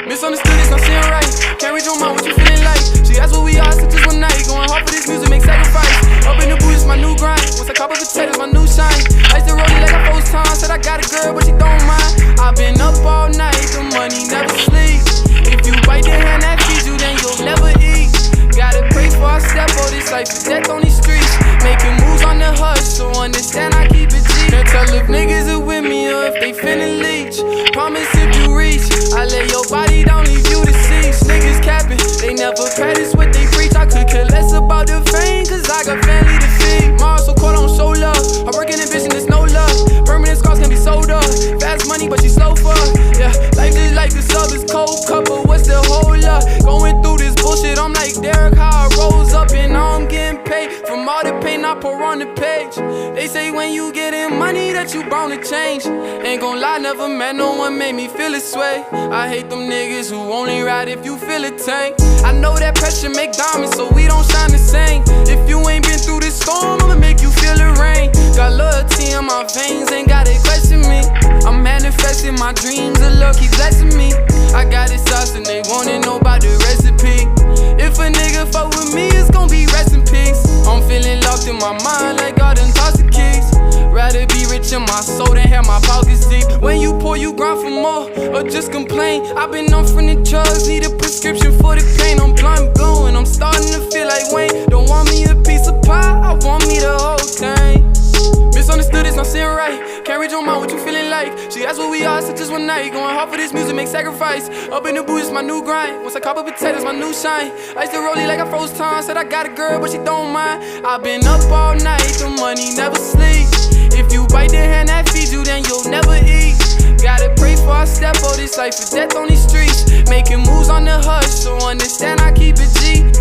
Misunderstood, it's not saying right. Can't read your mind, what you feeling like? She asked what we are, said just one night. Going hard for this music, make sacrifice. Up in the booth, it's my new grind. Once I cop a potatoes, my new shine. I used to roll it like I first time. Said I got a girl, but she don't mind. I've been up all night, the money never sleeps. If you bite the hand that feeds you, then you'll never eat. Gotta pray for I step, oh, this life is death on these streets. Making moves on the hush, so understand I keep it G. Can't tell if niggas are with me or if they finna leech. Promise if you reach, I lay your body down, leave you deceased. Niggas capping, they never practice what they preach. I could care less about the fame, cause I got family to feed. Mars so cold, I don't show love. I work in ambition, there's no love. Permanent scars can be sold up. Fast money, but she slow for. Yeah, life is like a sub, it's cold cup, but what's the whole up? Going through this bullshit, I'm like Derek, how I rose up and now I'm getting paid. From all the pain I pour on the page. They say when you getting money that you bound to change. Ain't gon' lie, never met no one made me feel this way. I hate them niggas who only ride if you feel a tank. I know that pressure make diamonds, so we don't shine the same. If you ain't been through this storm, I'ma make you feel the rain. Got loyalty in my veins, ain't gotta question me. I'm manifesting my dreams, the Lord keep blessing me. I got it sauce and they wanna know about the recipe. If a nigga fuck with me, it's gon' be rest in peace. I'm feeling locked in my mind like I done tossed the keys. Rather be rich in my soul than have my pockets deep. When you pour, you grind for more, or just complain. I've been on from the drugs, need a prescription for the pain. I'm blind blue and I'm starting to feel like Wayne. Don't want me a piece of pie, I want me the whole thing. Misunderstood, it's not saying right. Can't read your mind, what you feeling like? She asked what we are, said just one night. Going hard for this music, make sacrifice. Up in the booth, it's my new grind. Once I cop a potatoes, my new shine. I used to roll it like I froze time. Said I got a girl, but she don't mind. I've been up all night, the money never sleeps. If you bite the hand that feeds you, then you'll never eat. Gotta pray for I step, oh, this life is death on these streets. Making moves on the hush, so understand I keep it G.